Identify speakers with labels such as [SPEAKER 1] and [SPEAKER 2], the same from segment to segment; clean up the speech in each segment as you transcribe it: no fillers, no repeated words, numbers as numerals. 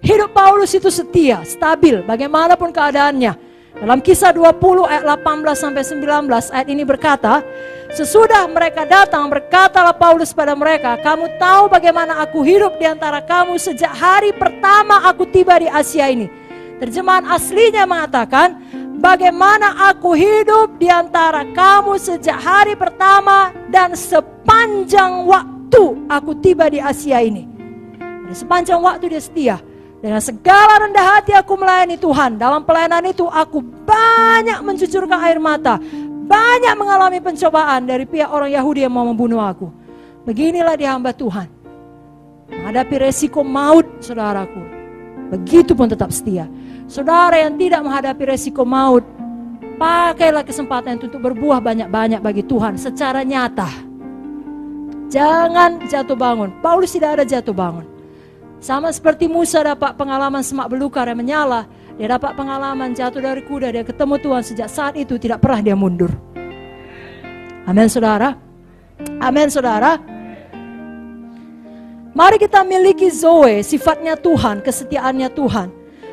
[SPEAKER 1] Hidup Paulus itu setia, stabil, bagaimanapun keadaannya. Dalam Kisah 20 ayat 18-19 ayat ini berkata, sesudah mereka datang, berkatalah Paulus pada mereka, kamu tahu bagaimana aku hidup di antara kamu sejak hari pertama aku tiba di Asia ini. Terjemahan aslinya mengatakan, bagaimana aku hidup di antara kamu sejak hari pertama dan sepanjang waktu aku tiba di Asia ini. Dan sepanjang waktu dia setia. Dengan segala rendah hati aku melayani Tuhan. Dalam pelayanan itu aku banyak mencucurkan air mata. Banyak mengalami pencobaan dari pihak orang Yahudi yang mau membunuh aku. Beginilah dia hamba Tuhan. Menghadapi resiko maut, saudaraku. Begitupun tetap setia. Saudara yang tidak menghadapi resiko maut, pakailah kesempatan itu untuk berbuah banyak-banyak bagi Tuhan secara nyata. Jangan jatuh bangun. Paulus tidak ada jatuh bangun. Sama seperti Musa dapat pengalaman semak belukar yang menyala, dia dapat pengalaman jatuh dari kuda, dia ketemu Tuhan, sejak saat itu tidak pernah dia mundur. Amin saudara. Amin saudara. Mari kita miliki Zoe, sifatnya Tuhan, kesetiaannya Tuhan.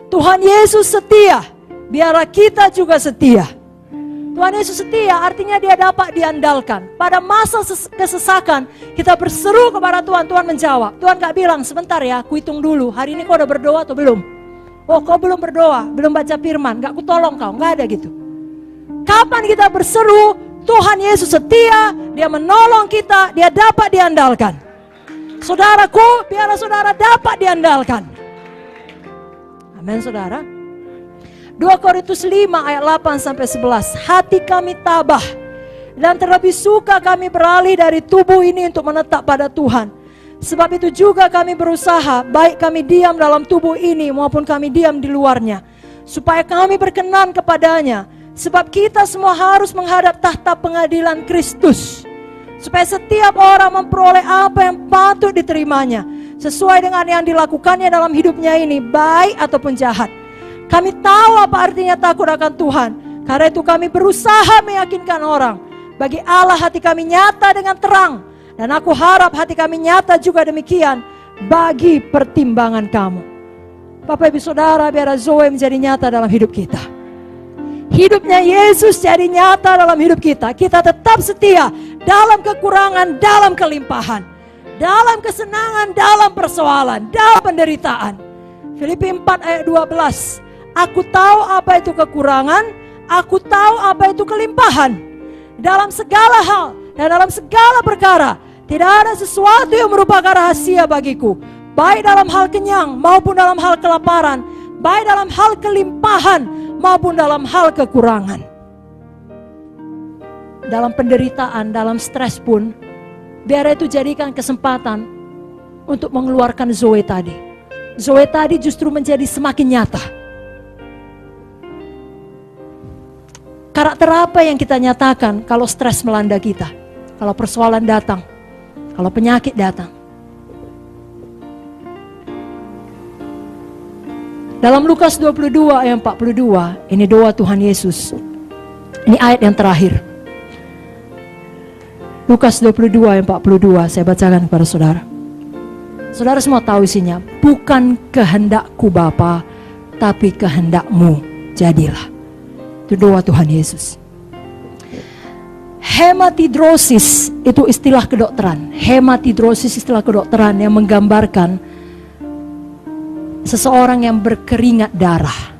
[SPEAKER 1] Tuhan Yesus setia, biarlah kita juga setia. Tuhan Yesus setia artinya dia dapat diandalkan. Pada masa kesesakan kita berseru kepada Tuhan, Tuhan menjawab. Tuhan gak bilang sebentar ya, aku hitung dulu, hari ini kau udah berdoa atau belum? Oh kau belum berdoa, belum baca firman, gak kutolong kau, gak ada gitu. Kapan kita berseru, Tuhan Yesus setia, dia menolong kita, dia dapat diandalkan. Saudaraku, biarlah saudara dapat diandalkan. Amin saudara. 2 Korintus 5 ayat 8-11. Hati kami tabah dan terlebih suka kami beralih dari tubuh ini untuk menetap pada Tuhan. Sebab itu juga kami berusaha, baik kami diam dalam tubuh ini maupun kami diam di luarnya, supaya kami berkenan kepadanya. Sebab kita semua harus menghadap tahta pengadilan Kristus, supaya setiap orang memperoleh apa yang patut diterimanya, sesuai dengan yang dilakukannya dalam hidupnya ini, baik ataupun jahat. Kami tahu apa artinya takut akan Tuhan. Karena itu kami berusaha meyakinkan orang. Bagi Allah hati kami nyata dengan terang. Dan aku harap hati kami nyata juga demikian bagi pertimbangan kamu. Bapak Ibu Saudara, biar Zoe menjadi nyata dalam hidup kita. Hidupnya Yesus jadi nyata dalam hidup kita. Kita tetap setia dalam kekurangan, dalam kelimpahan, dalam kesenangan, dalam persoalan, dalam penderitaan. Filipi 4 ayat 12. Aku tahu apa itu kekurangan, aku tahu apa itu kelimpahan. Dalam segala hal dan dalam segala perkara, tidak ada sesuatu yang merupakan rahasia bagiku. Baik dalam hal kenyang maupun dalam hal kelaparan, baik dalam hal kelimpahan maupun dalam hal kekurangan. Dalam penderitaan, dalam stres pun, biar itu jadikan kesempatan untuk mengeluarkan Zoe tadi. Zoe tadi justru menjadi semakin nyata. Karakter apa yang kita nyatakan kalau stres melanda kita? Kalau persoalan datang, kalau penyakit datang. Dalam Lukas 22 ayat 42, ini doa Tuhan Yesus. Ini ayat yang terakhir. Lukas 22 ayat 42, saya bacakan kepada saudara. Saudara semua tahu isinya. Bukan kehendakku Bapa, tapi kehendakmu jadilah. Itu doa Tuhan Yesus. Hematidrosis itu istilah kedokteran. Hematidrosis istilah kedokteran yang menggambarkan seseorang yang berkeringat darah.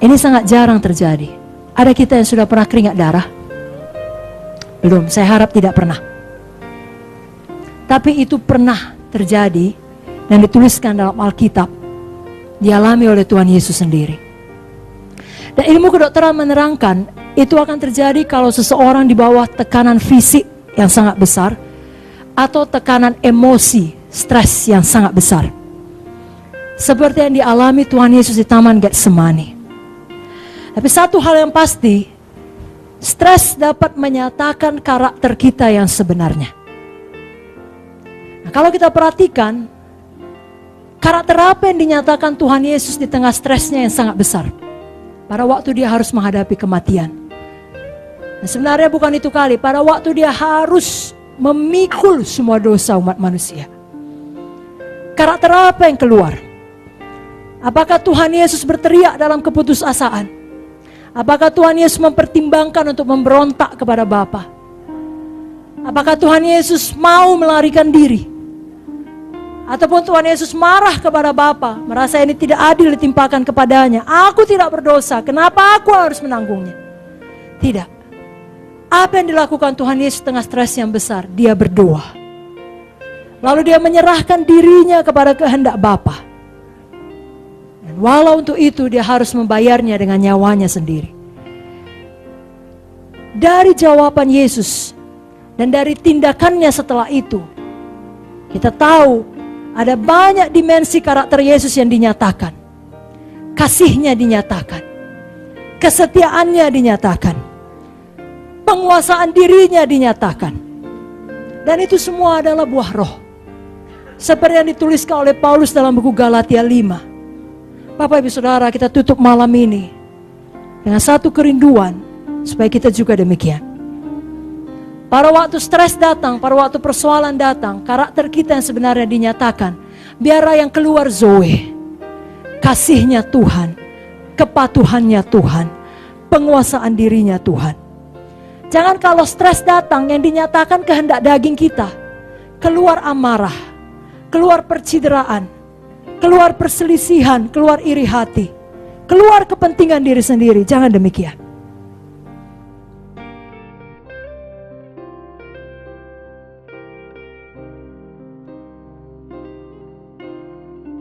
[SPEAKER 1] Ini sangat jarang terjadi. Ada kita yang sudah pernah keringat darah? Belum, saya harap tidak pernah. Tapi itu pernah terjadi dan dituliskan dalam Alkitab. Dialami oleh Tuhan Yesus sendiri. Dan ilmu kedokteran menerangkan itu akan terjadi kalau seseorang di bawah tekanan fisik yang sangat besar atau tekanan emosi, stres yang sangat besar. Seperti yang dialami Tuhan Yesus di Taman Getsemani. Tapi satu hal yang pasti, stres dapat menyatakan karakter kita yang sebenarnya. Nah, kalau kita perhatikan, karakter apa yang dinyatakan Tuhan Yesus di tengah stresnya yang sangat besar? Pada waktu dia harus menghadapi kematian. Nah, sebenarnya bukan itu kali. Pada waktu dia harus memikul semua dosa umat manusia. Karakter apa yang keluar? Apakah Tuhan Yesus berteriak dalam keputusasaan? Apakah Tuhan Yesus mempertimbangkan untuk memberontak kepada Bapa? Apakah Tuhan Yesus mau melarikan diri? Ataupun Tuhan Yesus marah kepada Bapa, merasa ini tidak adil ditimpakan kepadanya. Aku tidak berdosa, kenapa aku harus menanggungnya? Tidak. Apa yang dilakukan Tuhan Yesus tengah stres yang besar? Dia berdoa. Lalu dia menyerahkan dirinya kepada kehendak Bapa. Walau untuk itu dia harus membayarnya dengan nyawanya sendiri. Dari jawaban Yesus dan dari tindakannya setelah itu, kita tahu ada banyak dimensi karakter Yesus yang dinyatakan. Kasihnya dinyatakan, kesetiaannya dinyatakan, penguasaan dirinya dinyatakan. Dan itu semua adalah buah roh. Seperti yang dituliskan oleh Paulus dalam buku Galatia 5. Bapak Ibu Saudara, kita tutup malam ini dengan satu kerinduan supaya kita juga demikian. Pada waktu stres datang, pada waktu persoalan datang, karakter kita yang sebenarnya dinyatakan. Biarlah yang keluar Zoe, kasihnya Tuhan, kepatuhannya Tuhan, penguasaan dirinya Tuhan. Jangan kalau stres datang yang dinyatakan kehendak daging kita, keluar amarah, keluar percideraan, keluar perselisihan, keluar iri hati, keluar kepentingan diri sendiri. Jangan demikian.